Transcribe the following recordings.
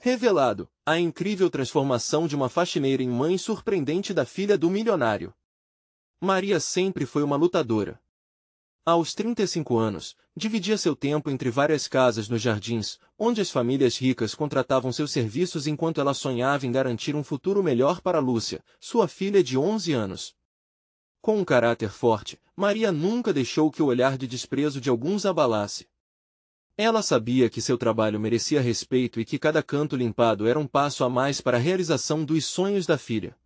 Revelado, a incrível transformação de uma faxineira em mãe surpreendente da filha do milionário. Maria sempre foi uma lutadora. Aos 35 anos, dividia seu tempo entre várias casas nos jardins, onde as famílias ricas contratavam seus serviços enquanto ela sonhava em garantir um futuro melhor para Lúcia, sua filha de 11 anos. Com um caráter forte, Maria nunca deixou que o olhar de desprezo de alguns abalasse. Ela sabia que seu trabalho merecia respeito e que cada canto limpado era um passo a mais para a realização dos sonhos da filha.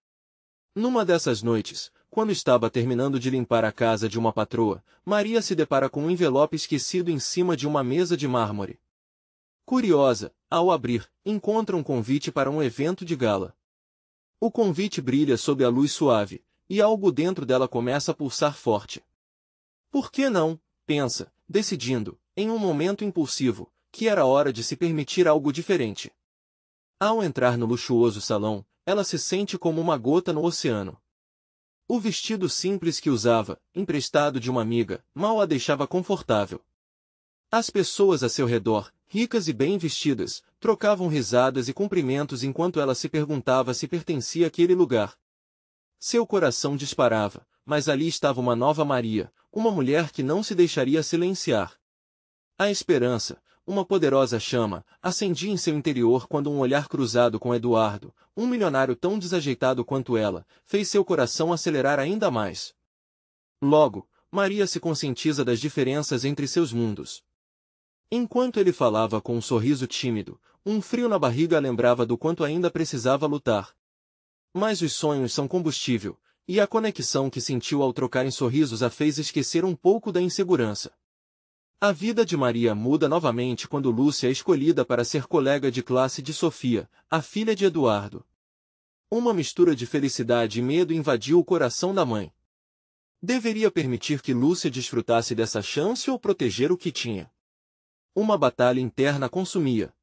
Numa dessas noites, quando estava terminando de limpar a casa de uma patroa, Maria se depara com um envelope esquecido em cima de uma mesa de mármore. Curiosa, ao abrir, encontra um convite para um evento de gala. O convite brilha sob a luz suave, e algo dentro dela começa a pulsar forte. Por que não? Pensa, decidindo, em um momento impulsivo, que era hora de se permitir algo diferente. Ao entrar no luxuoso salão, ela se sente como uma gota no oceano. O vestido simples que usava, emprestado de uma amiga, mal a deixava confortável. As pessoas a seu redor, ricas e bem vestidas, trocavam risadas e cumprimentos enquanto ela se perguntava se pertencia àquele lugar. Seu coração disparava, mas ali estava uma nova Maria, uma mulher que não se deixaria silenciar. A esperança, uma poderosa chama, acendia em seu interior quando um olhar cruzado com Eduardo, um milionário tão desajeitado quanto ela, fez seu coração acelerar ainda mais. Logo, Maria se conscientiza das diferenças entre seus mundos. Enquanto ele falava com um sorriso tímido, um frio na barriga a lembrava do quanto ainda precisava lutar. Mas os sonhos são combustível, e a conexão que sentiu ao trocarem sorrisos a fez esquecer um pouco da insegurança. A vida de Maria muda novamente quando Lúcia é escolhida para ser colega de classe de Sofia, a filha de Eduardo. Uma mistura de felicidade e medo invadiu o coração da mãe. Deveria permitir que Lúcia desfrutasse dessa chance ou proteger o que tinha? Uma batalha interna consumia.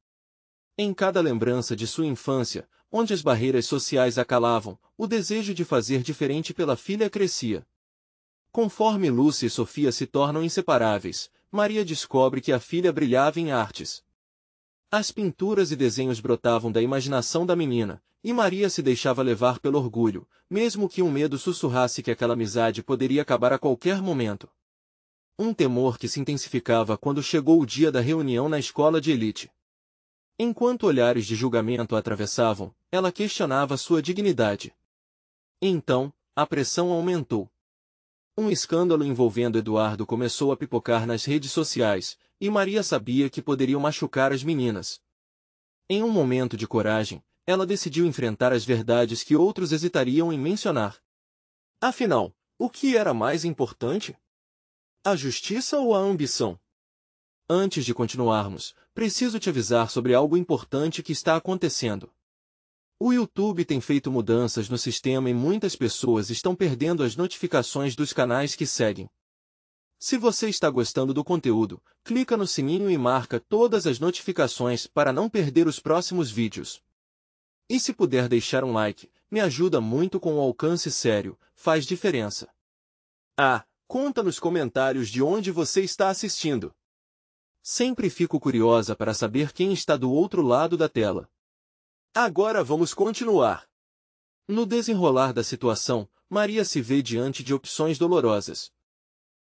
Em cada lembrança de sua infância, onde as barreiras sociais a calavam, o desejo de fazer diferente pela filha crescia. Conforme Lúcia e Sofia se tornam inseparáveis, Maria descobre que a filha brilhava em artes. As pinturas e desenhos brotavam da imaginação da menina, e Maria se deixava levar pelo orgulho, mesmo que um medo sussurrasse que aquela amizade poderia acabar a qualquer momento. Um temor que se intensificava quando chegou o dia da reunião na escola de elite. Enquanto olhares de julgamento a atravessavam, ela questionava sua dignidade. Então, a pressão aumentou. Um escândalo envolvendo Eduardo começou a pipocar nas redes sociais, e Maria sabia que poderiam machucar as meninas. Em um momento de coragem, ela decidiu enfrentar as verdades que outros hesitariam em mencionar. Afinal, o que era mais importante? A justiça ou a ambição? Antes de continuarmos, preciso te avisar sobre algo importante que está acontecendo. O YouTube tem feito mudanças no sistema e muitas pessoas estão perdendo as notificações dos canais que seguem. Se você está gostando do conteúdo, clica no sininho e marca todas as notificações para não perder os próximos vídeos. E se puder deixar um like, me ajuda muito com o alcance sério, faz diferença. Conta nos comentários de onde você está assistindo. Sempre fico curiosa para saber quem está do outro lado da tela. Agora vamos continuar. No desenrolar da situação, Maria se vê diante de opções dolorosas.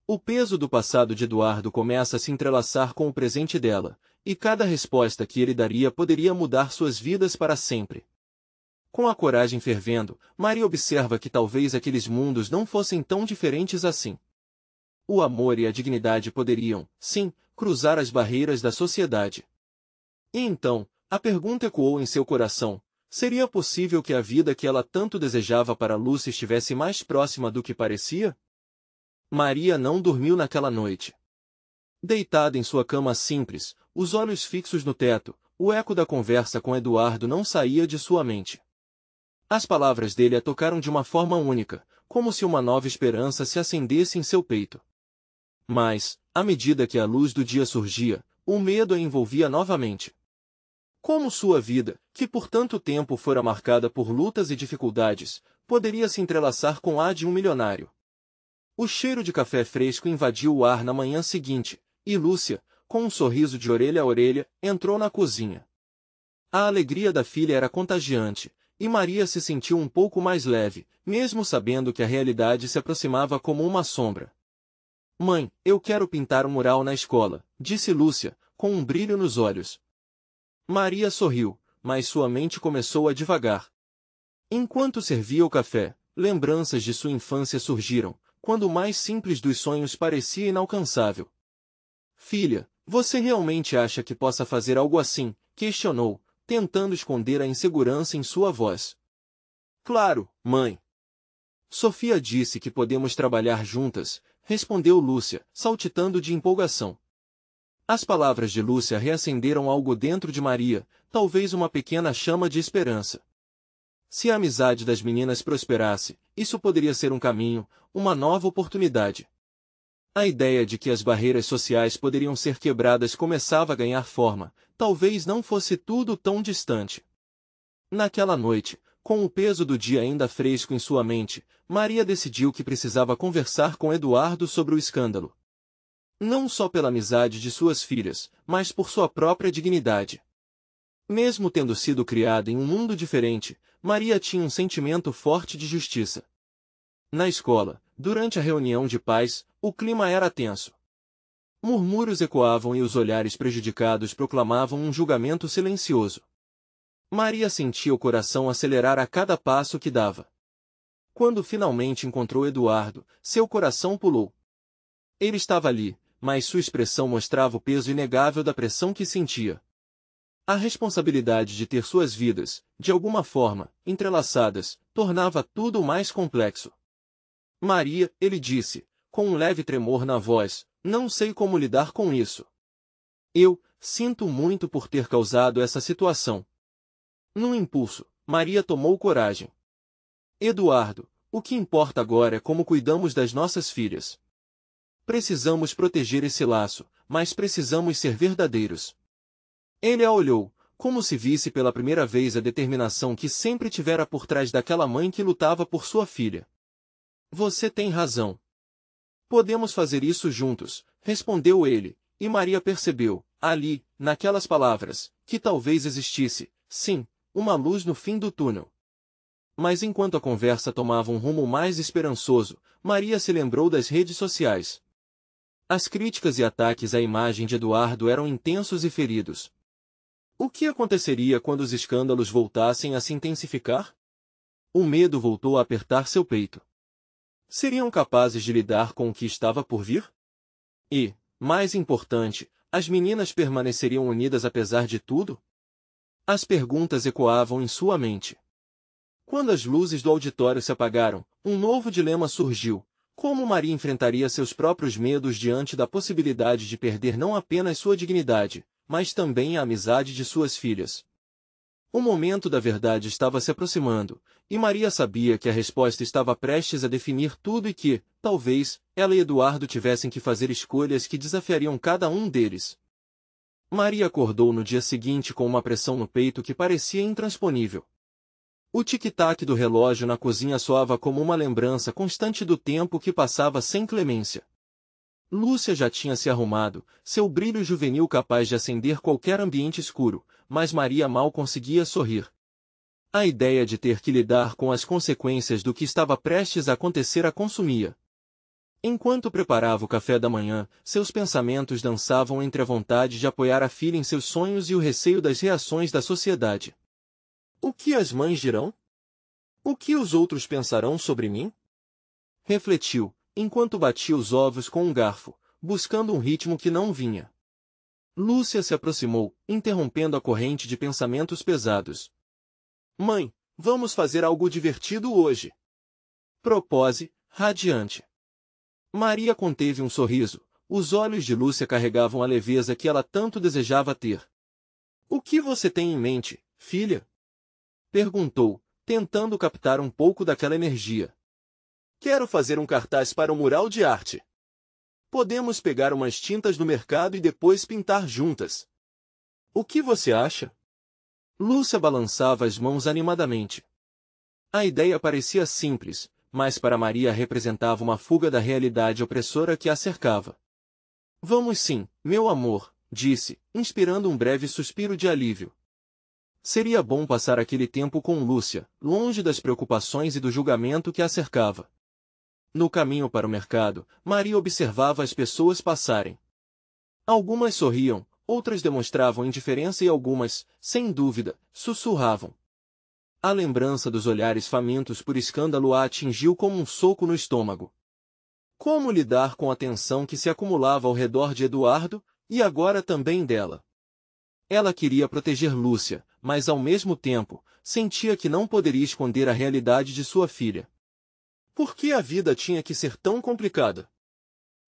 O peso do passado de Eduardo começa a se entrelaçar com o presente dela, e cada resposta que ele daria poderia mudar suas vidas para sempre. Com a coragem fervendo, Maria observa que talvez aqueles mundos não fossem tão diferentes assim. O amor e a dignidade poderiam, sim, cruzar as barreiras da sociedade. E então, a pergunta ecoou em seu coração: seria possível que a vida que ela tanto desejava para Lúcia estivesse mais próxima do que parecia? Maria não dormiu naquela noite. Deitada em sua cama simples, os olhos fixos no teto, o eco da conversa com Eduardo não saía de sua mente. As palavras dele a tocaram de uma forma única, como se uma nova esperança se acendesse em seu peito. Mas, à medida que a luz do dia surgia, o medo a envolvia novamente. Como sua vida, que por tanto tempo fora marcada por lutas e dificuldades, poderia se entrelaçar com a de um milionário? O cheiro de café fresco invadiu o ar na manhã seguinte, e Lúcia, com um sorriso de orelha a orelha, entrou na cozinha. A alegria da filha era contagiante, e Maria se sentiu um pouco mais leve, mesmo sabendo que a realidade se aproximava como uma sombra. Mãe, eu quero pintar um mural na escola, disse Lúcia, com um brilho nos olhos. Maria sorriu, mas sua mente começou a divagar. Enquanto servia o café, lembranças de sua infância surgiram, quando o mais simples dos sonhos parecia inalcançável. Filha, você realmente acha que possa fazer algo assim? Questionou, tentando esconder a insegurança em sua voz. Claro, mãe. Sofia disse que podemos trabalhar juntas, respondeu Lúcia, saltitando de empolgação. As palavras de Lúcia reacenderam algo dentro de Maria, talvez uma pequena chama de esperança. Se a amizade das meninas prosperasse, isso poderia ser um caminho, uma nova oportunidade. A ideia de que as barreiras sociais poderiam ser quebradas começava a ganhar forma, talvez não fosse tudo tão distante. Naquela noite, com o peso do dia ainda fresco em sua mente, Maria decidiu que precisava conversar com Eduardo sobre o escândalo. Não só pela amizade de suas filhas, mas por sua própria dignidade. Mesmo tendo sido criada em um mundo diferente, Maria tinha um sentimento forte de justiça. Na escola, durante a reunião de pais, o clima era tenso. Murmúrios ecoavam e os olhares prejudicados proclamavam um julgamento silencioso. Maria sentia o coração acelerar a cada passo que dava. Quando finalmente encontrou Eduardo, seu coração pulou. Ele estava ali, mas sua expressão mostrava o peso inegável da pressão que sentia. A responsabilidade de ter suas vidas, de alguma forma, entrelaçadas, tornava tudo mais complexo. Maria, ele disse, com um leve tremor na voz, não sei como lidar com isso. Eu sinto muito por ter causado essa situação. Num impulso, Maria tomou coragem. Eduardo, o que importa agora é como cuidamos das nossas filhas. Precisamos proteger esse laço, mas precisamos ser verdadeiros. Ele a olhou, como se visse pela primeira vez a determinação que sempre tivera por trás daquela mãe que lutava por sua filha. Você tem razão. Podemos fazer isso juntos, respondeu ele, e Maria percebeu, ali, naquelas palavras, que talvez existisse, sim, uma luz no fim do túnel. Mas enquanto a conversa tomava um rumo mais esperançoso, Maria se lembrou das redes sociais. As críticas e ataques à imagem de Eduardo eram intensos e feridos. O que aconteceria quando os escândalos voltassem a se intensificar? O medo voltou a apertar seu peito. Seriam capazes de lidar com o que estava por vir? E, mais importante, as meninas permaneceriam unidas apesar de tudo? As perguntas ecoavam em sua mente. Quando as luzes do auditório se apagaram, um novo dilema surgiu. Como Maria enfrentaria seus próprios medos diante da possibilidade de perder não apenas sua dignidade, mas também a amizade de suas filhas? O momento da verdade estava se aproximando, e Maria sabia que a resposta estava prestes a definir tudo e que, talvez, ela e Eduardo tivessem que fazer escolhas que desafiariam cada um deles. Maria acordou no dia seguinte com uma pressão no peito que parecia intransponível. O tic-tac do relógio na cozinha soava como uma lembrança constante do tempo que passava sem clemência. Lúcia já tinha se arrumado, seu brilho juvenil capaz de acender qualquer ambiente escuro, mas Maria mal conseguia sorrir. A ideia de ter que lidar com as consequências do que estava prestes a acontecer a consumia. Enquanto preparava o café da manhã, seus pensamentos dançavam entre a vontade de apoiar a filha em seus sonhos e o receio das reações da sociedade. O que as mães dirão? O que os outros pensarão sobre mim? Refletiu, enquanto batia os ovos com um garfo, buscando um ritmo que não vinha. Lúcia se aproximou, interrompendo a corrente de pensamentos pesados. Mãe, vamos fazer algo divertido hoje. Propose, radiante. Maria conteve um sorriso, os olhos de Lúcia carregavam a leveza que ela tanto desejava ter. O que você tem em mente, filha? Perguntou, tentando captar um pouco daquela energia. Quero fazer um cartaz para um mural de arte. Podemos pegar umas tintas no mercado e depois pintar juntas. O que você acha? Lúcia balançava as mãos animadamente. A ideia parecia simples, mas para Maria representava uma fuga da realidade opressora que a cercava. Vamos sim, meu amor, disse, inspirando um breve suspiro de alívio. Seria bom passar aquele tempo com Lúcia, longe das preocupações e do julgamento que a cercava. No caminho para o mercado, Maria observava as pessoas passarem. Algumas sorriam, outras demonstravam indiferença e algumas, sem dúvida, sussurravam. A lembrança dos olhares famintos por escândalo a atingiu como um soco no estômago. Como lidar com a tensão que se acumulava ao redor de Eduardo, e agora também dela? Ela queria proteger Lúcia, mas ao mesmo tempo, sentia que não poderia esconder a realidade de sua filha. Por que a vida tinha que ser tão complicada?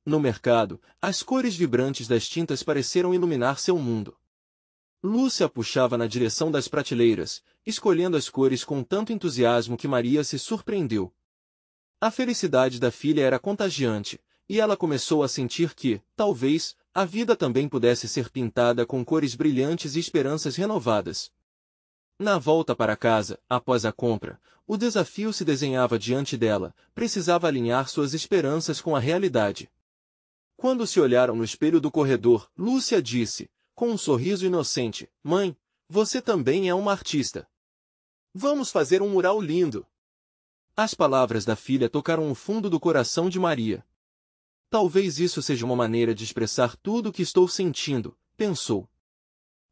No mercado, as cores vibrantes das tintas pareceram iluminar seu mundo. Lúcia puxava na direção das prateleiras, escolhendo as cores com tanto entusiasmo que Maria se surpreendeu. A felicidade da filha era contagiante, e ela começou a sentir que, talvez, a vida também pudesse ser pintada com cores brilhantes e esperanças renovadas. Na volta para casa, após a compra, o desafio se desenhava diante dela, precisava alinhar suas esperanças com a realidade. Quando se olharam no espelho do corredor, Lúcia disse, com um sorriso inocente, "Mãe, você também é uma artista. Vamos fazer um mural lindo." As palavras da filha tocaram o fundo do coração de Maria. Talvez isso seja uma maneira de expressar tudo o que estou sentindo, pensou.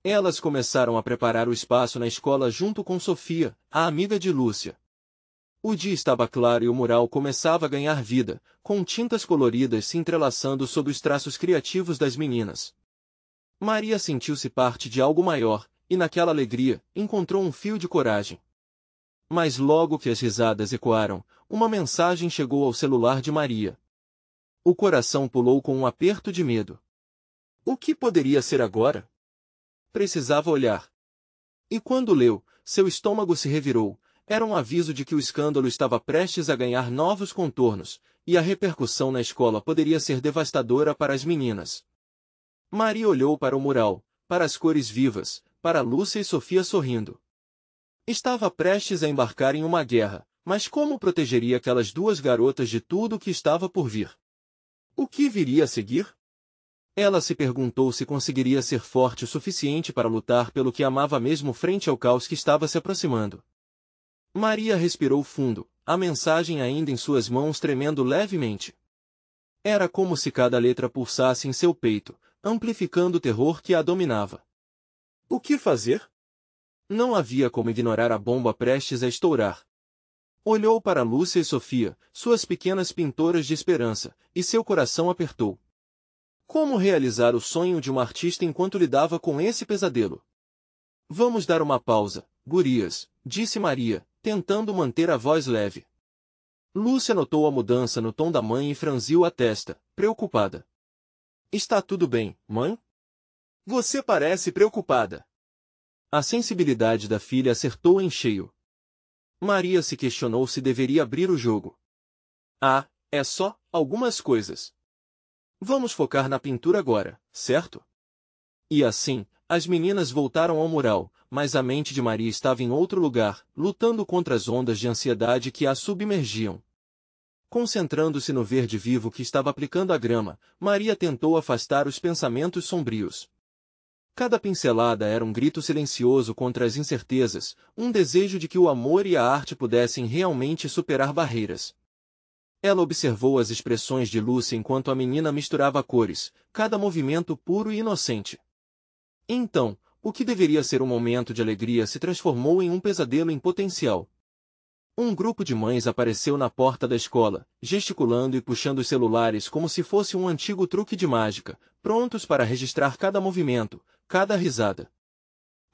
Elas começaram a preparar o espaço na escola junto com Sofia, a amiga de Lúcia. O dia estava claro e o mural começava a ganhar vida, com tintas coloridas se entrelaçando sob os traços criativos das meninas. Maria sentiu-se parte de algo maior, e naquela alegria, encontrou um fio de coragem. Mas logo que as risadas ecoaram, uma mensagem chegou ao celular de Maria. O coração pulou com um aperto de medo. O que poderia ser agora? Precisava olhar. E quando leu, seu estômago se revirou. Era um aviso de que o escândalo estava prestes a ganhar novos contornos, e a repercussão na escola poderia ser devastadora para as meninas. Maria olhou para o mural, para as cores vivas, para Lúcia e Sofia sorrindo. Estava prestes a embarcar em uma guerra, mas como protegeria aquelas duas garotas de tudo o que estava por vir? O que viria a seguir? Ela se perguntou se conseguiria ser forte o suficiente para lutar pelo que amava mesmo frente ao caos que estava se aproximando. Maria respirou fundo, a mensagem ainda em suas mãos tremendo levemente. Era como se cada letra pulsasse em seu peito, amplificando o terror que a dominava. O que fazer? Não havia como ignorar a bomba prestes a estourar. Olhou para Lúcia e Sofia, suas pequenas pintoras de esperança, e seu coração apertou. Como realizar o sonho de uma artista enquanto lidava com esse pesadelo? Vamos dar uma pausa, gurias, disse Maria, tentando manter a voz leve. Lúcia notou a mudança no tom da mãe e franziu a testa, preocupada. Está tudo bem, mãe? Você parece preocupada. A sensibilidade da filha acertou em cheio. Maria se questionou se deveria abrir o jogo. Ah, é só algumas coisas. Vamos focar na pintura agora, certo? E assim, as meninas voltaram ao mural, mas a mente de Maria estava em outro lugar, lutando contra as ondas de ansiedade que a submergiam. Concentrando-se no verde vivo que estava aplicando à grama, Maria tentou afastar os pensamentos sombrios. Cada pincelada era um grito silencioso contra as incertezas, um desejo de que o amor e a arte pudessem realmente superar barreiras. Ela observou as expressões de Lúcia enquanto a menina misturava cores, cada movimento puro e inocente. Então, o que deveria ser um momento de alegria se transformou em um pesadelo em potencial. Um grupo de mães apareceu na porta da escola, gesticulando e puxando os celulares como se fosse um antigo truque de mágica, prontos para registrar cada movimento, cada risada.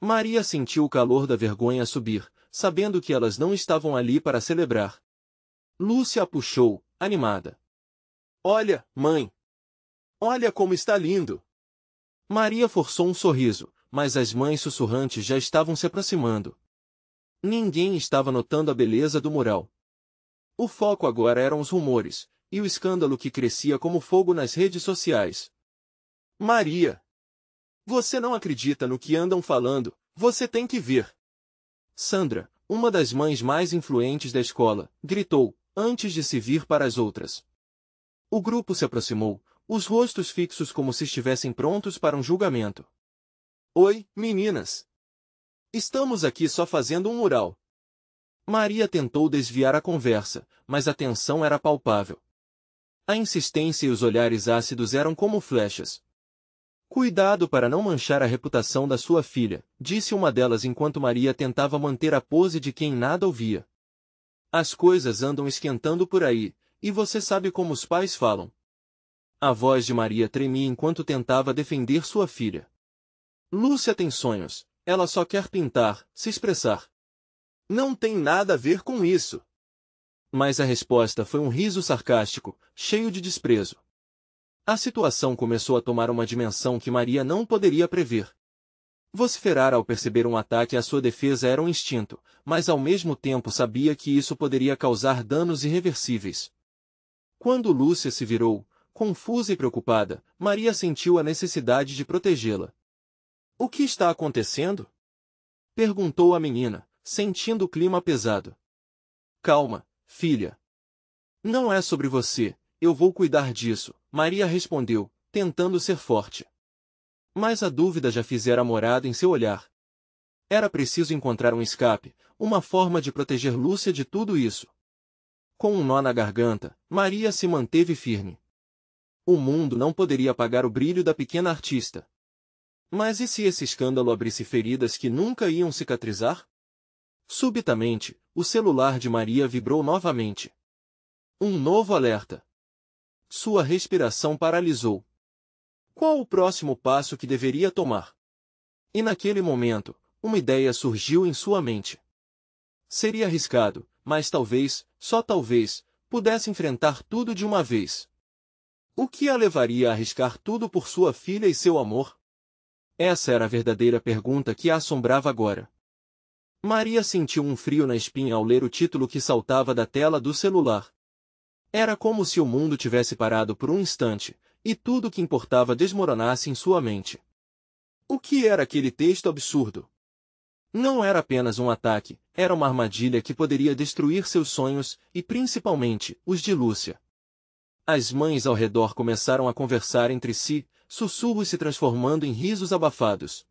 Maria sentiu o calor da vergonha subir, sabendo que elas não estavam ali para celebrar. Lúcia a puxou, animada. Olha, mãe! Olha como está lindo! Maria forçou um sorriso, mas as mães sussurrantes já estavam se aproximando. Ninguém estava notando a beleza do mural. O foco agora eram os rumores, e o escândalo que crescia como fogo nas redes sociais. Maria! Você não acredita no que andam falando, você tem que ver! Sandra, uma das mães mais influentes da escola, gritou, antes de se vir para as outras. O grupo se aproximou, os rostos fixos como se estivessem prontos para um julgamento. Oi, meninas! Estamos aqui só fazendo um mural. Maria tentou desviar a conversa, mas a tensão era palpável. A insistência e os olhares ácidos eram como flechas. Cuidado para não manchar a reputação da sua filha, disse uma delas enquanto Maria tentava manter a pose de quem nada ouvia. As coisas andam esquentando por aí, e você sabe como os pais falam. A voz de Maria tremia enquanto tentava defender sua filha. Lúcia tem sonhos, ela só quer pintar, se expressar. Não tem nada a ver com isso. Mas a resposta foi um riso sarcástico, cheio de desprezo. A situação começou a tomar uma dimensão que Maria não poderia prever. Vociferar ao perceber um ataque à sua defesa era um instinto, mas ao mesmo tempo sabia que isso poderia causar danos irreversíveis. Quando Lúcia se virou, confusa e preocupada, Maria sentiu a necessidade de protegê-la. O que está acontecendo? Perguntou a menina, sentindo o clima pesado. Calma, filha. Não é sobre você, eu vou cuidar disso, Maria respondeu, tentando ser forte. Mas a dúvida já fizera morada em seu olhar. Era preciso encontrar um escape, uma forma de proteger Lúcia de tudo isso. Com um nó na garganta, Maria se manteve firme. O mundo não poderia apagar o brilho da pequena artista. Mas e se esse escândalo abrisse feridas que nunca iam cicatrizar? Subitamente, o celular de Maria vibrou novamente. Um novo alerta. Sua respiração paralisou. Qual o próximo passo que deveria tomar? E naquele momento, uma ideia surgiu em sua mente. Seria arriscado, mas talvez, só talvez, pudesse enfrentar tudo de uma vez. O que a levaria a arriscar tudo por sua filha e seu amor? Essa era a verdadeira pergunta que a assombrava agora. Maria sentiu um frio na espinha ao ler o título que saltava da tela do celular. Era como se o mundo tivesse parado por um instante, e tudo o que importava desmoronasse em sua mente. O que era aquele texto absurdo? Não era apenas um ataque, era uma armadilha que poderia destruir seus sonhos, e principalmente, os de Lúcia. As mães ao redor começaram a conversar entre si, sussurros se transformando em risos abafados.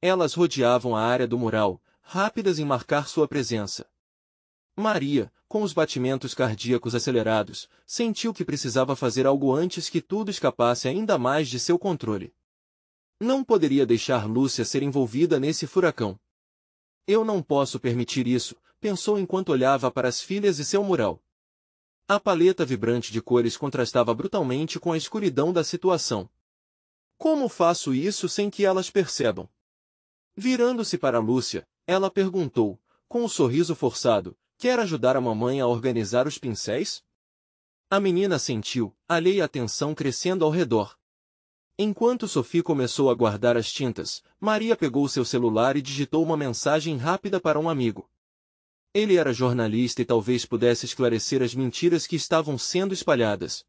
Elas rodeavam a área do mural, rápidas em marcar sua presença. Maria, com os batimentos cardíacos acelerados, sentiu que precisava fazer algo antes que tudo escapasse ainda mais de seu controle. Não poderia deixar Lúcia ser envolvida nesse furacão. Eu não posso permitir isso, pensou enquanto olhava para as filhas e seu mural. A paleta vibrante de cores contrastava brutalmente com a escuridão da situação. Como faço isso sem que elas percebam? Virando-se para Lúcia, ela perguntou, com um sorriso forçado, quer ajudar a mamãe a organizar os pincéis? A menina sentiu, alheia a tensão crescendo ao redor. Enquanto Sophie começou a guardar as tintas, Maria pegou seu celular e digitou uma mensagem rápida para um amigo. Ele era jornalista e talvez pudesse esclarecer as mentiras que estavam sendo espalhadas.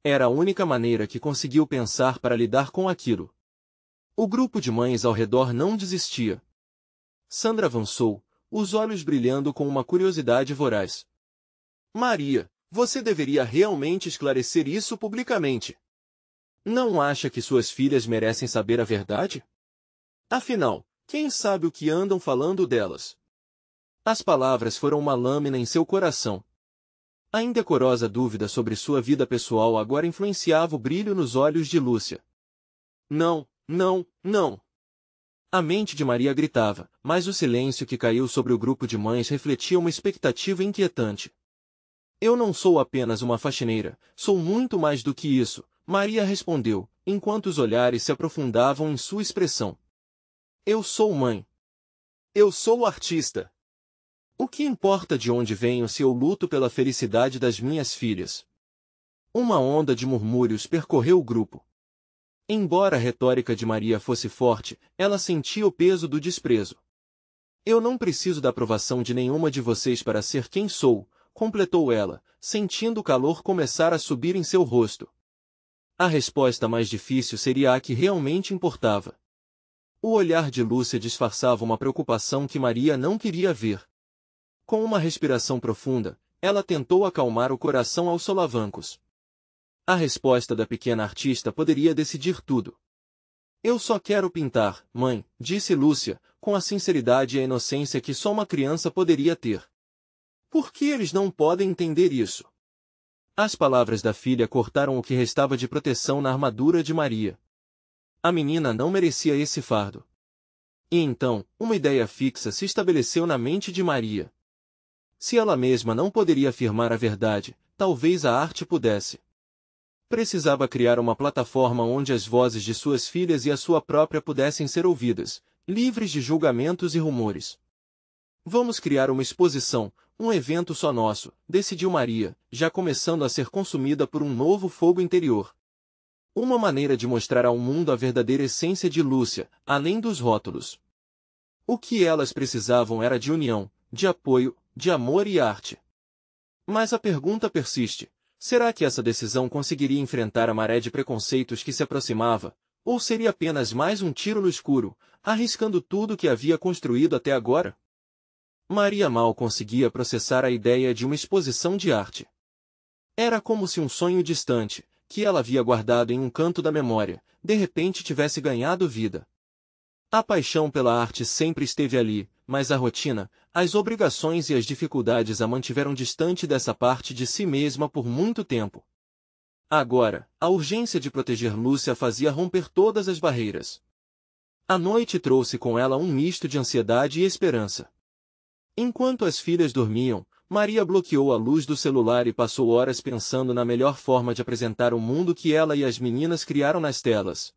Era a única maneira que conseguiu pensar para lidar com aquilo. O grupo de mães ao redor não desistia. Sandra avançou, os olhos brilhando com uma curiosidade voraz. Maria, você deveria realmente esclarecer isso publicamente. Não acha que suas filhas merecem saber a verdade? Afinal, quem sabe o que andam falando delas? As palavras foram uma lâmina em seu coração. A indecorosa dúvida sobre sua vida pessoal agora influenciava o brilho nos olhos de Lúcia. Não, não, não! A mente de Maria gritava, mas o silêncio que caiu sobre o grupo de mães refletia uma expectativa inquietante. Eu não sou apenas uma faxineira, sou muito mais do que isso, Maria respondeu, enquanto os olhares se aprofundavam em sua expressão. Eu sou mãe. Eu sou artista. O que importa de onde venho se eu luto pela felicidade das minhas filhas? Uma onda de murmúrios percorreu o grupo. Embora a retórica de Maria fosse forte, ela sentia o peso do desprezo. Eu não preciso da aprovação de nenhuma de vocês para ser quem sou, completou ela, sentindo o calor começar a subir em seu rosto. A resposta mais difícil seria a que realmente importava. O olhar de Lúcia disfarçava uma preocupação que Maria não queria ver. Com uma respiração profunda, ela tentou acalmar o coração aos solavancos. A resposta da pequena artista poderia decidir tudo. Eu só quero pintar, mãe, disse Lúcia, com a sinceridade e a inocência que só uma criança poderia ter. Por que eles não podem entender isso? As palavras da filha cortaram o que restava de proteção na armadura de Maria. A menina não merecia esse fardo. E então, uma ideia fixa se estabeleceu na mente de Maria. Se ela mesma não poderia afirmar a verdade, talvez a arte pudesse. Precisava criar uma plataforma onde as vozes de suas filhas e a sua própria pudessem ser ouvidas, livres de julgamentos e rumores. Vamos criar uma exposição, um evento só nosso, decidiu Maria, já começando a ser consumida por um novo fogo interior. Uma maneira de mostrar ao mundo a verdadeira essência de Lúcia, além dos rótulos. O que elas precisavam era de união, de apoio, de amor e arte. Mas a pergunta persiste: será que essa decisão conseguiria enfrentar a maré de preconceitos que se aproximava, ou seria apenas mais um tiro no escuro, arriscando tudo que havia construído até agora? Maria mal conseguia processar a ideia de uma exposição de arte. Era como se um sonho distante, que ela havia guardado em um canto da memória, de repente tivesse ganhado vida. A paixão pela arte sempre esteve ali, mas a rotina, as obrigações e as dificuldades a mantiveram distante dessa parte de si mesma por muito tempo. Agora, a urgência de proteger Lúcia fazia romper todas as barreiras. A noite trouxe com ela um misto de ansiedade e esperança. Enquanto as filhas dormiam, Maria bloqueou a luz do celular e passou horas pensando na melhor forma de apresentar o mundo que ela e as meninas criaram nas telas.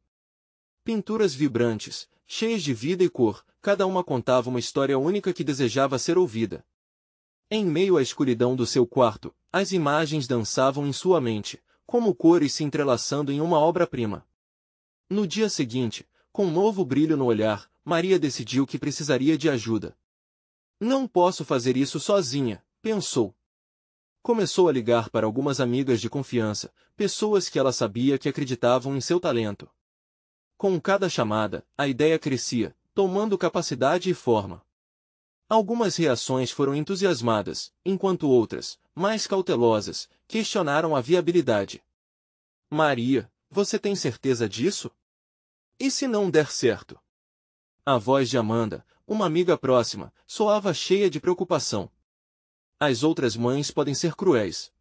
Pinturas vibrantes, cheias de vida e cor, cada uma contava uma história única que desejava ser ouvida. Em meio à escuridão do seu quarto, as imagens dançavam em sua mente, como cores se entrelaçando em uma obra-prima. No dia seguinte, com um novo brilho no olhar, Maria decidiu que precisaria de ajuda. Não posso fazer isso sozinha, pensou. Começou a ligar para algumas amigas de confiança, pessoas que ela sabia que acreditavam em seu talento. Com cada chamada, a ideia crescia, tomando capacidade e forma. Algumas reações foram entusiasmadas, enquanto outras, mais cautelosas, questionaram a viabilidade. Maria, você tem certeza disso? E se não der certo? A voz de Amanda, uma amiga próxima, soava cheia de preocupação. As outras mães podem ser cruéis.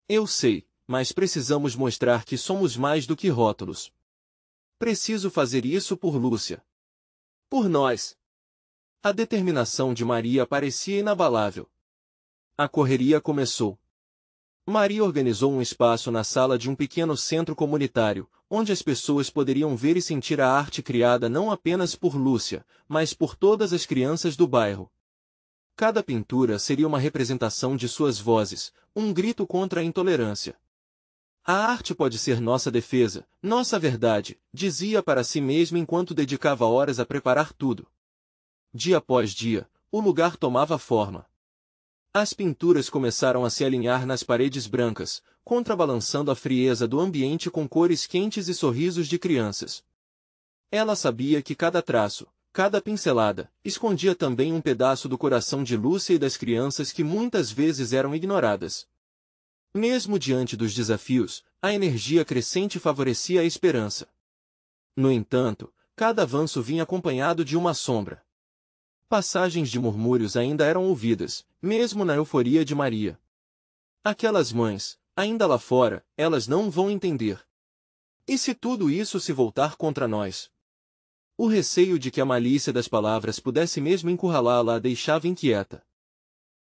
Eu sei, mas precisamos mostrar que somos mais do que rótulos. Preciso fazer isso por Lúcia. Por nós. A determinação de Maria parecia inabalável. A correria começou. Maria organizou um espaço na sala de um pequeno centro comunitário, onde as pessoas poderiam ver e sentir a arte criada não apenas por Lúcia, mas por todas as crianças do bairro. Cada pintura seria uma representação de suas vozes, um grito contra a intolerância. A arte pode ser nossa defesa, nossa verdade, dizia para si mesma enquanto dedicava horas a preparar tudo. Dia após dia, o lugar tomava forma. As pinturas começaram a se alinhar nas paredes brancas, contrabalançando a frieza do ambiente com cores quentes e sorrisos de crianças. Ela sabia que cada traço, cada pincelada, escondia também um pedaço do coração de Lúcia e das crianças que muitas vezes eram ignoradas. Mesmo diante dos desafios, a energia crescente favorecia a esperança. No entanto, cada avanço vinha acompanhado de uma sombra. Passagens de murmúrios ainda eram ouvidas, mesmo na euforia de Maria. Aquelas mães, ainda lá fora, elas não vão entender. E se tudo isso se voltar contra nós? O receio de que a malícia das palavras pudesse mesmo encurralá-la a deixava inquieta.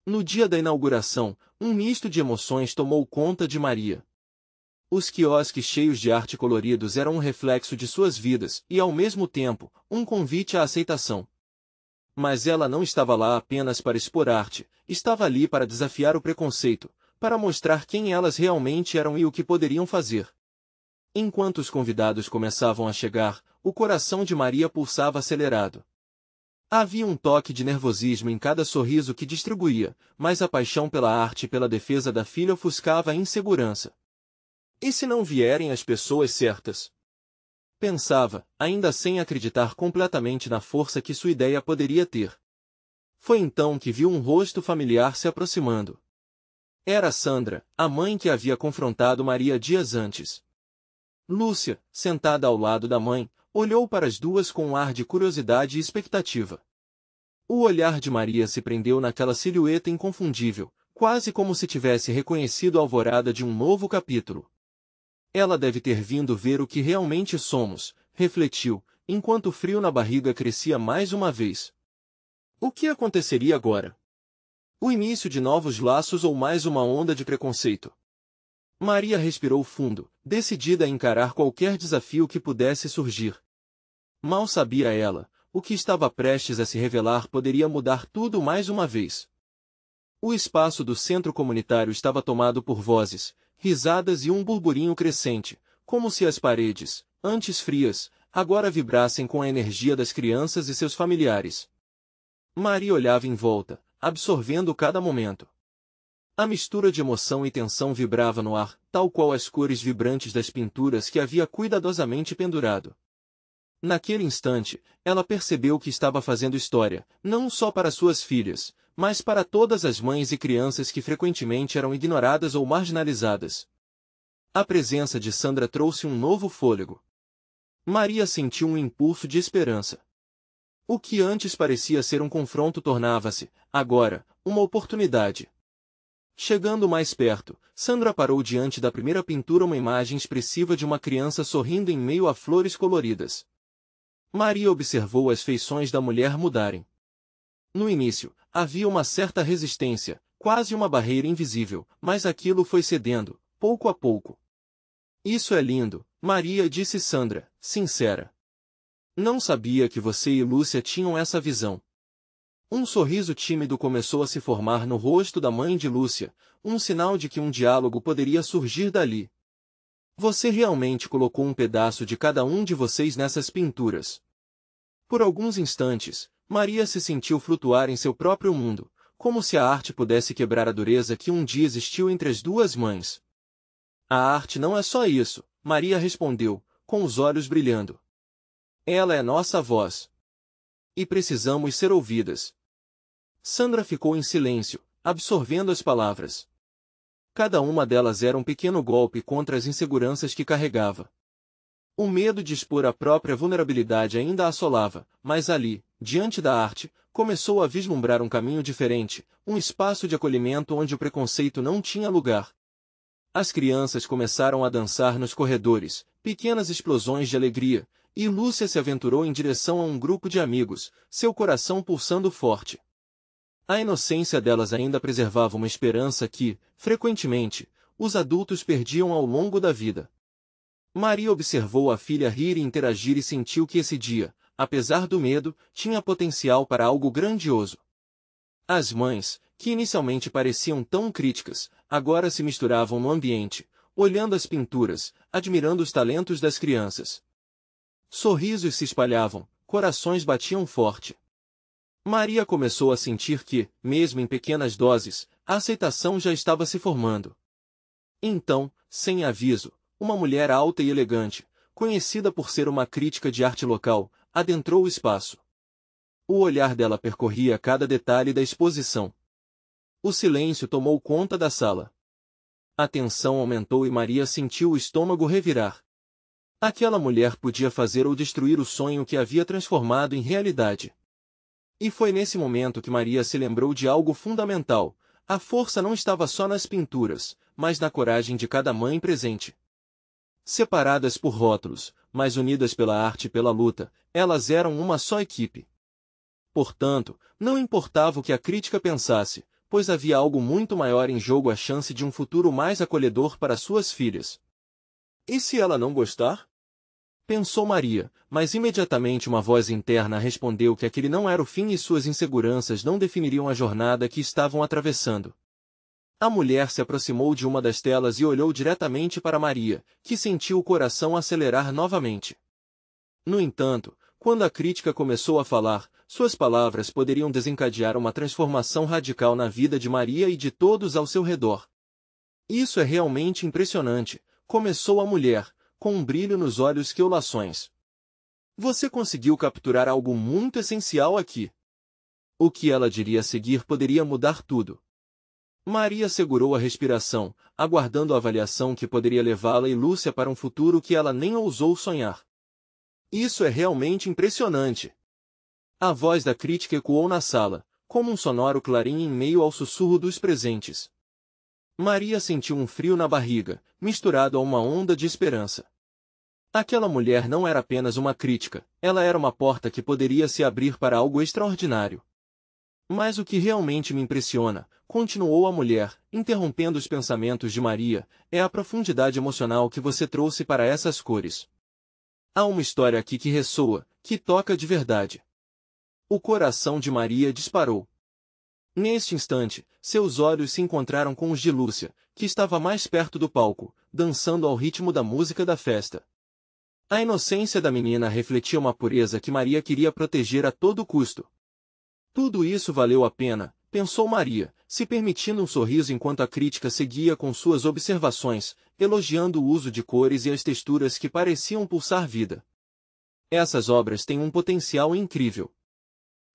No dia da inauguração, um misto de emoções tomou conta de Maria. Os quiosques cheios de arte coloridos eram um reflexo de suas vidas e, ao mesmo tempo, um convite à aceitação. Mas ela não estava lá apenas para expor arte, estava ali para desafiar o preconceito, para mostrar quem elas realmente eram e o que poderiam fazer. Enquanto os convidados começavam a chegar, o coração de Maria pulsava acelerado. Havia um toque de nervosismo em cada sorriso que distribuía, mas a paixão pela arte e pela defesa da filha ofuscava a insegurança. E se não vierem as pessoas certas? Pensava, ainda sem acreditar completamente na força que sua ideia poderia ter. Foi então que viu um rosto familiar se aproximando. Era Sandra, a mãe que havia confrontado Maria dias antes. Lúcia, sentada ao lado da mãe, olhou para as duas com um ar de curiosidade e expectativa. O olhar de Maria se prendeu naquela silhueta inconfundível, quase como se tivesse reconhecido a alvorada de um novo capítulo. Ela deve ter vindo ver o que realmente somos, refletiu, enquanto o frio na barriga crescia mais uma vez. O que aconteceria agora? O início de novos laços ou mais uma onda de preconceito? Maria respirou fundo, decidida a encarar qualquer desafio que pudesse surgir. Mal sabia ela, o que estava prestes a se revelar poderia mudar tudo mais uma vez. O espaço do centro comunitário estava tomado por vozes, risadas e um burburinho crescente, como se as paredes, antes frias, agora vibrassem com a energia das crianças e seus familiares. Maria olhava em volta, absorvendo cada momento. A mistura de emoção e tensão vibrava no ar, tal qual as cores vibrantes das pinturas que havia cuidadosamente pendurado. Naquele instante, ela percebeu que estava fazendo história, não só para suas filhas, mas para todas as mães e crianças que frequentemente eram ignoradas ou marginalizadas. A presença de Sandra trouxe um novo fôlego. Maria sentiu um impulso de esperança. O que antes parecia ser um confronto tornava-se, agora, uma oportunidade. Chegando mais perto, Sandra parou diante da primeira pintura, uma imagem expressiva de uma criança sorrindo em meio a flores coloridas. Maria observou as feições da mulher mudarem. No início, havia uma certa resistência, quase uma barreira invisível, mas aquilo foi cedendo, pouco a pouco. Isso é lindo, Maria, disse Sandra, sincera. Não sabia que você e Lúcia tinham essa visão. Um sorriso tímido começou a se formar no rosto da mãe de Lúcia, um sinal de que um diálogo poderia surgir dali. Você realmente colocou um pedaço de cada um de vocês nessas pinturas. Por alguns instantes, Maria se sentiu flutuar em seu próprio mundo, como se a arte pudesse quebrar a dureza que um dia existiu entre as duas mães. A arte não é só isso, Maria respondeu, com os olhos brilhando. Ela é nossa voz. E precisamos ser ouvidas. Sandra ficou em silêncio, absorvendo as palavras. Cada uma delas era um pequeno golpe contra as inseguranças que carregava. O medo de expor a própria vulnerabilidade ainda a assolava, mas ali, diante da arte, começou a vislumbrar um caminho diferente, um espaço de acolhimento onde o preconceito não tinha lugar. As crianças começaram a dançar nos corredores, pequenas explosões de alegria, e Lúcia se aventurou em direção a um grupo de amigos, seu coração pulsando forte. A inocência delas ainda preservava uma esperança que, frequentemente, os adultos perdiam ao longo da vida. Maria observou a filha rir e interagir e sentiu que esse dia, apesar do medo, tinha potencial para algo grandioso. As mães, que inicialmente pareciam tão críticas, agora se misturavam no ambiente, olhando as pinturas, admirando os talentos das crianças. Sorrisos se espalhavam, corações batiam forte. Maria começou a sentir que, mesmo em pequenas doses, a aceitação já estava se formando. Então, sem aviso, uma mulher alta e elegante, conhecida por ser uma crítica de arte local, adentrou o espaço. O olhar dela percorria cada detalhe da exposição. O silêncio tomou conta da sala. A tensão aumentou e Maria sentiu o estômago revirar. Aquela mulher podia fazer ou destruir o sonho que havia transformado em realidade. E foi nesse momento que Maria se lembrou de algo fundamental. A força não estava só nas pinturas, mas na coragem de cada mãe presente. Separadas por rótulos, mas unidas pela arte e pela luta, elas eram uma só equipe. Portanto, não importava o que a crítica pensasse, pois havia algo muito maior em jogo, a chance de um futuro mais acolhedor para suas filhas. E se ela não gostar? Pensou Maria, mas imediatamente uma voz interna respondeu que aquele não era o fim e suas inseguranças não definiriam a jornada que estavam atravessando. A mulher se aproximou de uma das telas e olhou diretamente para Maria, que sentiu o coração acelerar novamente. No entanto, quando a crítica começou a falar, suas palavras poderiam desencadear uma transformação radical na vida de Maria e de todos ao seu redor. Isso é realmente impressionante, começou a mulher, com um brilho nos olhos que olações. Você conseguiu capturar algo muito essencial aqui. O que ela diria a seguir poderia mudar tudo. Maria segurou a respiração, aguardando a avaliação que poderia levá-la e Lúcia para um futuro que ela nem ousou sonhar. Isso é realmente impressionante. A voz da crítica ecoou na sala, como um sonoro clarim em meio ao sussurro dos presentes. Maria sentiu um frio na barriga, misturado a uma onda de esperança. Aquela mulher não era apenas uma crítica, ela era uma porta que poderia se abrir para algo extraordinário. Mas o que realmente me impressiona, continuou a mulher, interrompendo os pensamentos de Maria, é a profundidade emocional que você trouxe para essas cores. Há uma história aqui que ressoa, que toca de verdade. O coração de Maria disparou. Neste instante, seus olhos se encontraram com os de Lúcia, que estava mais perto do palco, dançando ao ritmo da música da festa. A inocência da menina refletia uma pureza que Maria queria proteger a todo custo. Tudo isso valeu a pena, pensou Maria, se permitindo um sorriso enquanto a crítica seguia com suas observações, elogiando o uso de cores e as texturas que pareciam pulsar vida. Essas obras têm um potencial incrível.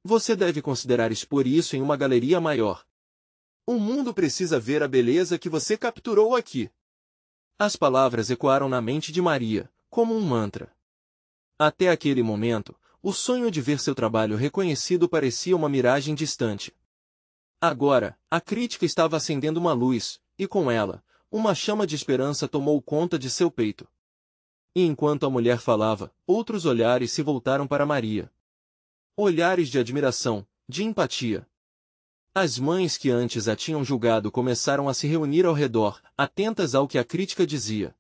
Você deve considerar expor isso em uma galeria maior. O mundo precisa ver a beleza que você capturou aqui. As palavras ecoaram na mente de Maria, como um mantra. Até aquele momento, o sonho de ver seu trabalho reconhecido parecia uma miragem distante. Agora, a crítica estava acendendo uma luz, e com ela, uma chama de esperança tomou conta de seu peito. E enquanto a mulher falava, outros olhares se voltaram para Maria. Olhares de admiração, de empatia. As mães que antes a tinham julgado começaram a se reunir ao redor, atentas ao que a crítica dizia.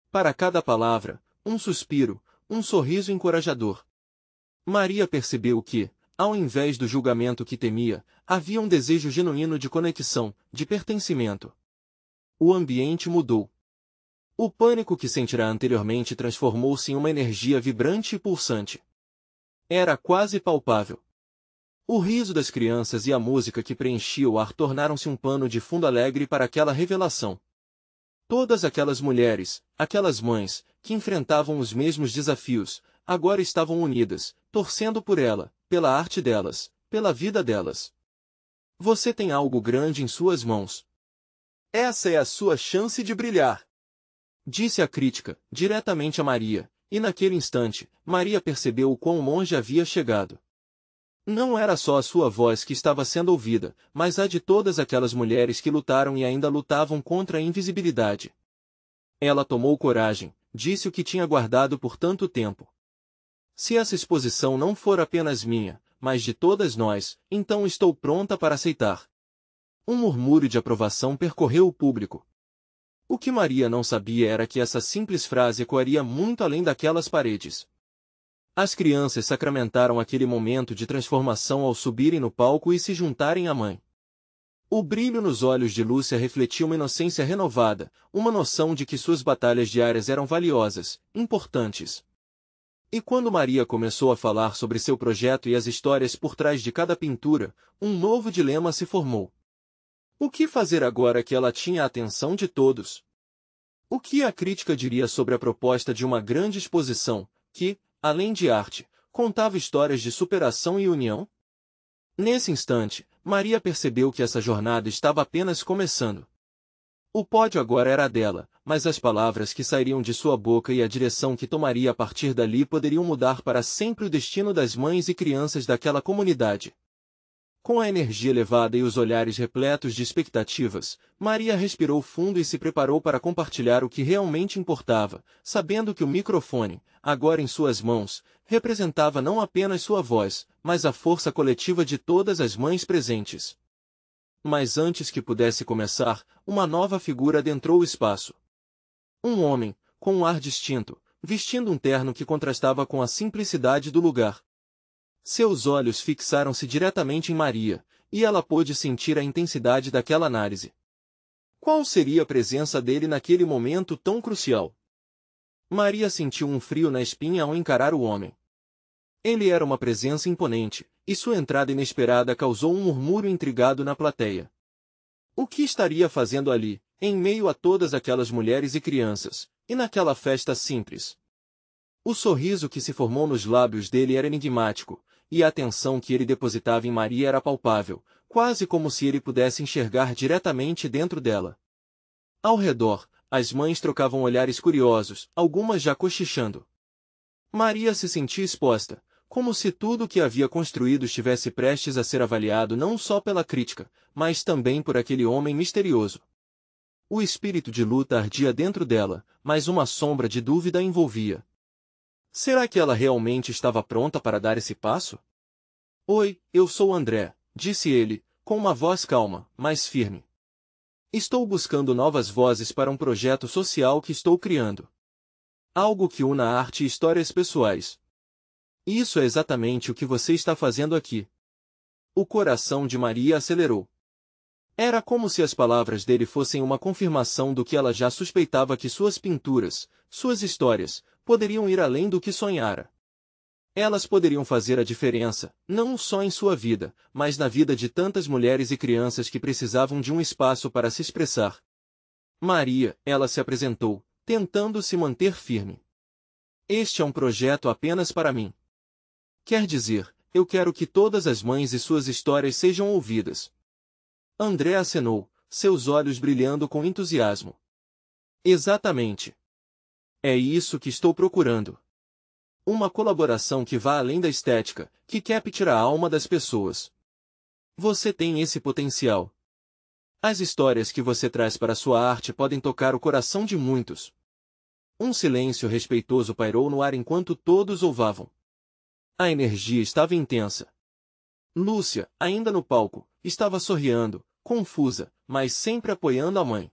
Para cada palavra, um suspiro, um sorriso encorajador. Maria percebeu que, ao invés do julgamento que temia, havia um desejo genuíno de conexão, de pertencimento. O ambiente mudou. O pânico que sentira anteriormente transformou-se em uma energia vibrante e pulsante. Era quase palpável. O riso das crianças e a música que preenchia o ar tornaram-se um pano de fundo alegre para aquela revelação. Todas aquelas mulheres, aquelas mães, que enfrentavam os mesmos desafios, agora estavam unidas, torcendo por ela, pela arte delas, pela vida delas. Você tem algo grande em suas mãos. Essa é a sua chance de brilhar. Disse a crítica, diretamente a Maria, e naquele instante, Maria percebeu o quão longe havia chegado. Não era só a sua voz que estava sendo ouvida, mas a de todas aquelas mulheres que lutaram e ainda lutavam contra a invisibilidade. Ela tomou coragem, disse o que tinha guardado por tanto tempo. Se essa exposição não for apenas minha, mas de todas nós, então estou pronta para aceitar. Um murmúrio de aprovação percorreu o público. O que Maria não sabia era que essa simples frase ecoaria muito além daquelas paredes. As crianças sacramentaram aquele momento de transformação ao subirem no palco e se juntarem à mãe. O brilho nos olhos de Lúcia refletia uma inocência renovada, uma noção de que suas batalhas diárias eram valiosas, importantes. E quando Maria começou a falar sobre seu projeto e as histórias por trás de cada pintura, um novo dilema se formou. O que fazer agora que ela tinha a atenção de todos? O que a crítica diria sobre a proposta de uma grande exposição, que, além de arte, contava histórias de superação e união? Nesse instante, Maria percebeu que essa jornada estava apenas começando. O pódio agora era dela, mas as palavras que sairiam de sua boca e a direção que tomaria a partir dali poderiam mudar para sempre o destino das mães e crianças daquela comunidade. Com a energia elevada e os olhares repletos de expectativas, Maria respirou fundo e se preparou para compartilhar o que realmente importava, sabendo que o microfone, agora em suas mãos, representava não apenas sua voz, mas a força coletiva de todas as mães presentes. Mas antes que pudesse começar, uma nova figura adentrou o espaço. Um homem, com um ar distinto, vestindo um terno que contrastava com a simplicidade do lugar. Seus olhos fixaram-se diretamente em Maria, e ela pôde sentir a intensidade daquela análise. Qual seria a presença dele naquele momento tão crucial? Maria sentiu um frio na espinha ao encarar o homem. Ele era uma presença imponente, e sua entrada inesperada causou um murmúrio intrigado na plateia. O que estaria fazendo ali, em meio a todas aquelas mulheres e crianças, e naquela festa simples? O sorriso que se formou nos lábios dele era enigmático, e a atenção que ele depositava em Maria era palpável, quase como se ele pudesse enxergar diretamente dentro dela. Ao redor, as mães trocavam olhares curiosos, algumas já cochichando. Maria se sentia exposta, como se tudo o que havia construído estivesse prestes a ser avaliado não só pela crítica, mas também por aquele homem misterioso. O espírito de luta ardia dentro dela, mas uma sombra de dúvida a envolvia. Será que ela realmente estava pronta para dar esse passo? Oi, eu sou André, disse ele, com uma voz calma, mas firme. Estou buscando novas vozes para um projeto social que estou criando. Algo que una arte e histórias pessoais. Isso é exatamente o que você está fazendo aqui. O coração de Maria acelerou. Era como se as palavras dele fossem uma confirmação do que ela já suspeitava, que suas pinturas, suas histórias, poderiam ir além do que sonhara. Elas poderiam fazer a diferença, não só em sua vida, mas na vida de tantas mulheres e crianças que precisavam de um espaço para se expressar. Maria, ela se apresentou, tentando se manter firme. Este é um projeto apenas para mim. Quer dizer, eu quero que todas as mães e suas histórias sejam ouvidas. André acenou, seus olhos brilhando com entusiasmo. Exatamente. É isso que estou procurando. Uma colaboração que vá além da estética, que capture a alma das pessoas. Você tem esse potencial. As histórias que você traz para sua arte podem tocar o coração de muitos. Um silêncio respeitoso pairou no ar enquanto todos ouvavam. A energia estava intensa. Lúcia, ainda no palco, estava sorrindo, confusa, mas sempre apoiando a mãe.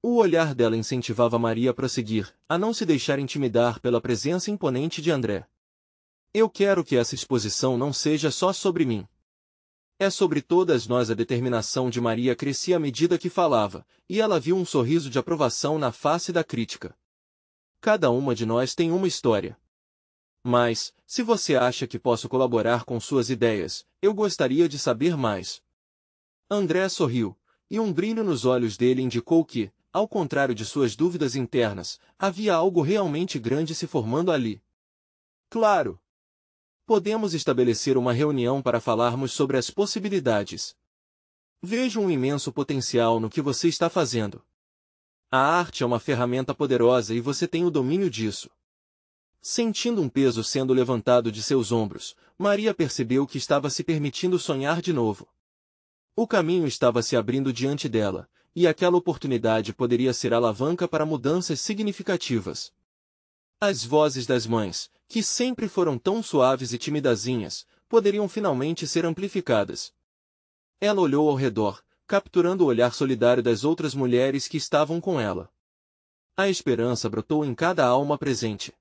O olhar dela incentivava Maria a prosseguir, a não se deixar intimidar pela presença imponente de André. Eu quero que essa exposição não seja só sobre mim. É sobre todas nós. A determinação de Maria crescia à medida que falava, e ela viu um sorriso de aprovação na face da crítica. Cada uma de nós tem uma história. Mas, se você acha que posso colaborar com suas ideias, eu gostaria de saber mais. André sorriu, e um brilho nos olhos dele indicou que, ao contrário de suas dúvidas internas, havia algo realmente grande se formando ali. Claro! Podemos estabelecer uma reunião para falarmos sobre as possibilidades. Vejo um imenso potencial no que você está fazendo. A arte é uma ferramenta poderosa e você tem o domínio disso. Sentindo um peso sendo levantado de seus ombros, Maria percebeu que estava se permitindo sonhar de novo. O caminho estava se abrindo diante dela, e aquela oportunidade poderia ser alavanca para mudanças significativas. As vozes das mães, que sempre foram tão suaves e timidazinhas, poderiam finalmente ser amplificadas. Ela olhou ao redor, capturando o olhar solidário das outras mulheres que estavam com ela. A esperança brotou em cada alma presente.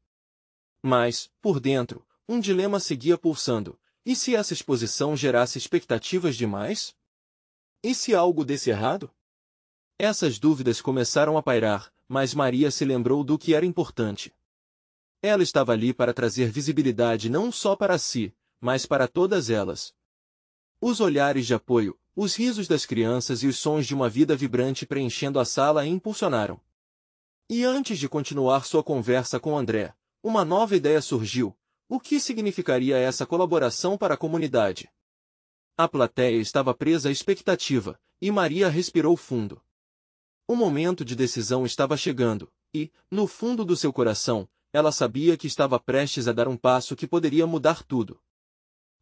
Mas, por dentro, um dilema seguia pulsando. E se essa exposição gerasse expectativas demais? E se algo desse errado? Essas dúvidas começaram a pairar, mas Maria se lembrou do que era importante. Ela estava ali para trazer visibilidade não só para si, mas para todas elas. Os olhares de apoio, os risos das crianças e os sons de uma vida vibrante preenchendo a sala a impulsionaram. E antes de continuar sua conversa com André, uma nova ideia surgiu. O que significaria essa colaboração para a comunidade? A plateia estava presa à expectativa, e Maria respirou fundo. O momento de decisão estava chegando, e, no fundo do seu coração, ela sabia que estava prestes a dar um passo que poderia mudar tudo.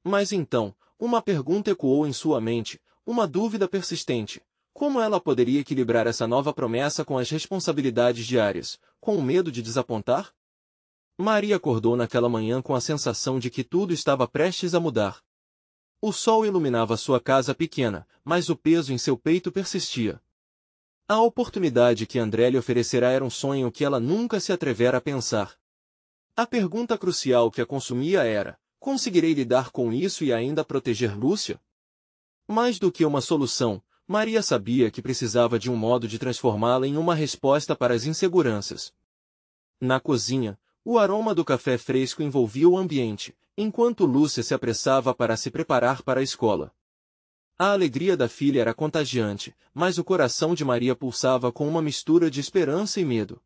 Mas então, uma pergunta ecoou em sua mente, uma dúvida persistente. Como ela poderia equilibrar essa nova promessa com as responsabilidades diárias, com o medo de desapontar? Maria acordou naquela manhã com a sensação de que tudo estava prestes a mudar. O sol iluminava sua casa pequena, mas o peso em seu peito persistia. A oportunidade que André lhe oferecerá era um sonho que ela nunca se atrevera a pensar. A pergunta crucial que a consumia era: conseguirei lidar com isso e ainda proteger Lúcia? Mais do que uma solução, Maria sabia que precisava de um modo de transformá-la em uma resposta para as inseguranças. Na cozinha, o aroma do café fresco envolvia o ambiente, enquanto Lúcia se apressava para se preparar para a escola. A alegria da filha era contagiante, mas o coração de Maria pulsava com uma mistura de esperança e medo.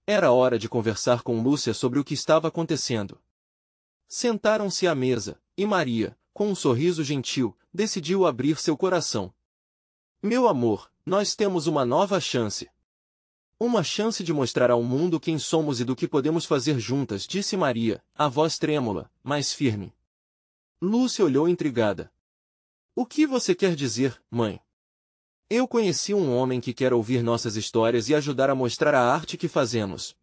Era hora de conversar com Lúcia sobre o que estava acontecendo. Sentaram-se à mesa, e Maria, com um sorriso gentil, decidiu abrir seu coração. Meu amor, nós temos uma nova chance. Uma chance de mostrar ao mundo quem somos e do que podemos fazer juntas, disse Maria, a voz trêmula, mas firme. Lúcia olhou intrigada. O que você quer dizer, mãe? Eu conheci um homem que quer ouvir nossas histórias e ajudar a mostrar a arte que fazemos.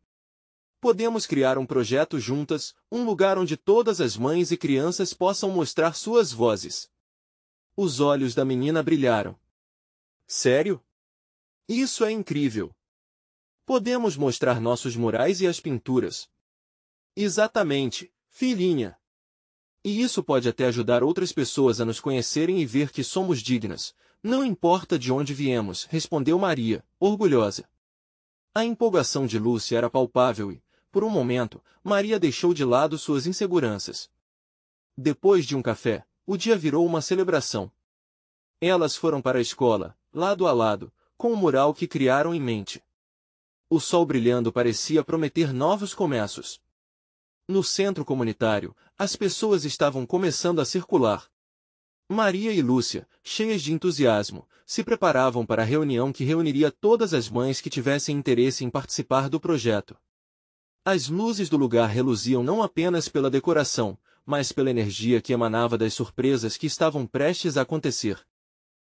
Podemos criar um projeto juntas, um lugar onde todas as mães e crianças possam mostrar suas vozes. Os olhos da menina brilharam. Sério? Isso é incrível! Podemos mostrar nossos murais e as pinturas. Exatamente, filhinha. E isso pode até ajudar outras pessoas a nos conhecerem e ver que somos dignas. Não importa de onde viemos, respondeu Maria, orgulhosa. A empolgação de Lúcia era palpável e, por um momento, Maria deixou de lado suas inseguranças. Depois de um café, o dia virou uma celebração. Elas foram para a escola, lado a lado, com o mural que criaram em mente. O sol brilhando parecia prometer novos começos. No centro comunitário, as pessoas estavam começando a circular. Maria e Lúcia, cheias de entusiasmo, se preparavam para a reunião que reuniria todas as mães que tivessem interesse em participar do projeto. As luzes do lugar reluziam não apenas pela decoração, mas pela energia que emanava das surpresas que estavam prestes a acontecer.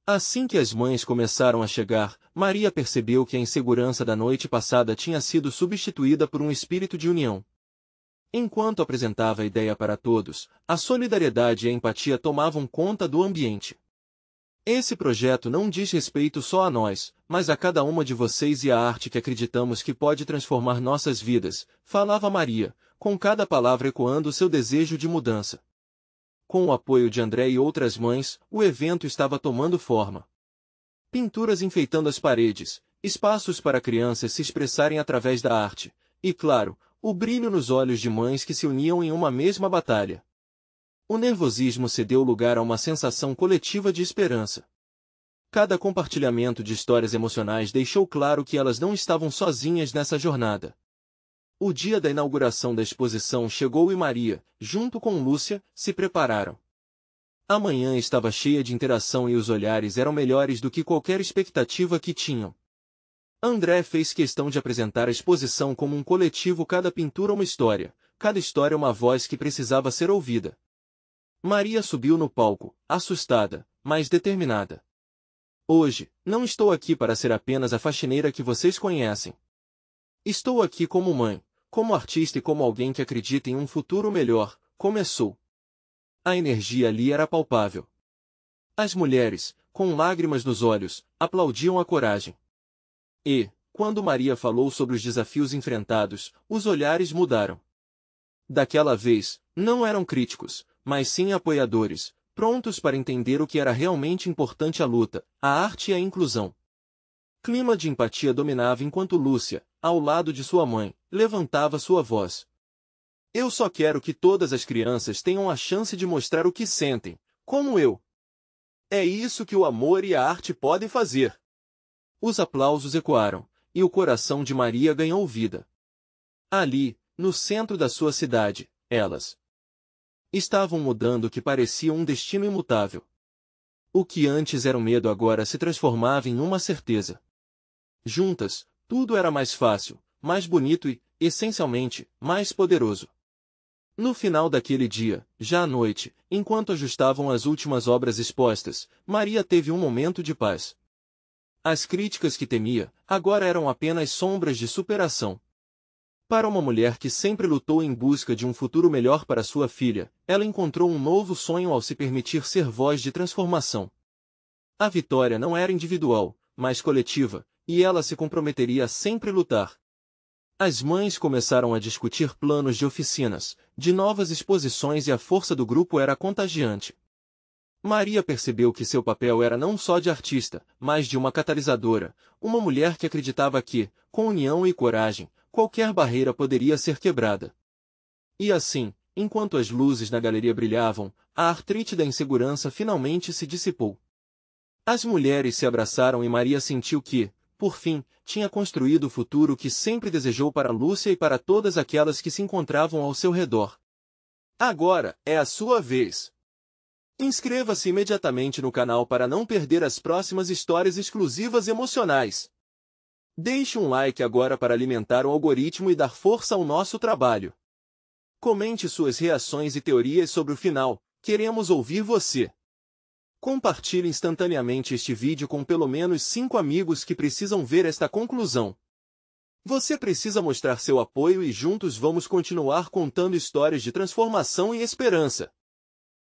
Assim que as mães começaram a chegar, Maria percebeu que a insegurança da noite passada tinha sido substituída por um espírito de união. Enquanto apresentava a ideia para todos, a solidariedade e a empatia tomavam conta do ambiente. Esse projeto não diz respeito só a nós, mas a cada uma de vocês e a arte que acreditamos que pode transformar nossas vidas, falava Maria, com cada palavra ecoando seu desejo de mudança. Com o apoio de André e outras mães, o evento estava tomando forma. Pinturas enfeitando as paredes, espaços para crianças se expressarem através da arte, e, claro, o brilho nos olhos de mães que se uniam em uma mesma batalha. O nervosismo cedeu lugar a uma sensação coletiva de esperança. Cada compartilhamento de histórias emocionais deixou claro que elas não estavam sozinhas nessa jornada. O dia da inauguração da exposição chegou e Maria, junto com Lúcia, se prepararam. A manhã estava cheia de interação e os olhares eram melhores do que qualquer expectativa que tinham. André fez questão de apresentar a exposição como um coletivo, cada pintura uma história, cada história uma voz que precisava ser ouvida. Maria subiu no palco, assustada, mas determinada. Hoje, não estou aqui para ser apenas a faxineira que vocês conhecem. Estou aqui como mãe, como artista e como alguém que acredita em um futuro melhor, começou. A energia ali era palpável. As mulheres, com lágrimas nos olhos, aplaudiam a coragem. E, quando Maria falou sobre os desafios enfrentados, os olhares mudaram. Daquela vez, não eram críticos, mas sim apoiadores, prontos para entender o que era realmente importante: a luta, a arte e a inclusão. Clima de empatia dominava enquanto Lúcia, ao lado de sua mãe, levantava sua voz. Eu só quero que todas as crianças tenham a chance de mostrar o que sentem, como eu. É isso que o amor e a arte podem fazer. Os aplausos ecoaram, e o coração de Maria ganhou vida. Ali, no centro da sua cidade, elas estavam mudando o que parecia um destino imutável. O que antes era um medo agora se transformava em uma certeza. Juntas, tudo era mais fácil, mais bonito e, essencialmente, mais poderoso. No final daquele dia, já à noite, enquanto ajustavam as últimas obras expostas, Maria teve um momento de paz. As críticas que temia, agora eram apenas sombras de superação. Para uma mulher que sempre lutou em busca de um futuro melhor para sua filha, ela encontrou um novo sonho ao se permitir ser voz de transformação. A vitória não era individual, mas coletiva, e ela se comprometeria a sempre lutar. As mães começaram a discutir planos de oficinas, de novas exposições e a força do grupo era contagiante. Maria percebeu que seu papel era não só de artista, mas de uma catalisadora, uma mulher que acreditava que, com união e coragem, qualquer barreira poderia ser quebrada. E assim, enquanto as luzes na galeria brilhavam, a artrite da insegurança finalmente se dissipou. As mulheres se abraçaram e Maria sentiu que, por fim, tinha construído o futuro que sempre desejou para Lúcia e para todas aquelas que se encontravam ao seu redor. Agora é a sua vez. Inscreva-se imediatamente no canal para não perder as próximas histórias exclusivas emocionais. Deixe um like agora para alimentar o algoritmo e dar força ao nosso trabalho. Comente suas reações e teorias sobre o final, queremos ouvir você. Compartilhe instantaneamente este vídeo com pelo menos 5 amigos que precisam ver esta conclusão. Você precisa mostrar seu apoio e juntos vamos continuar contando histórias de transformação e esperança.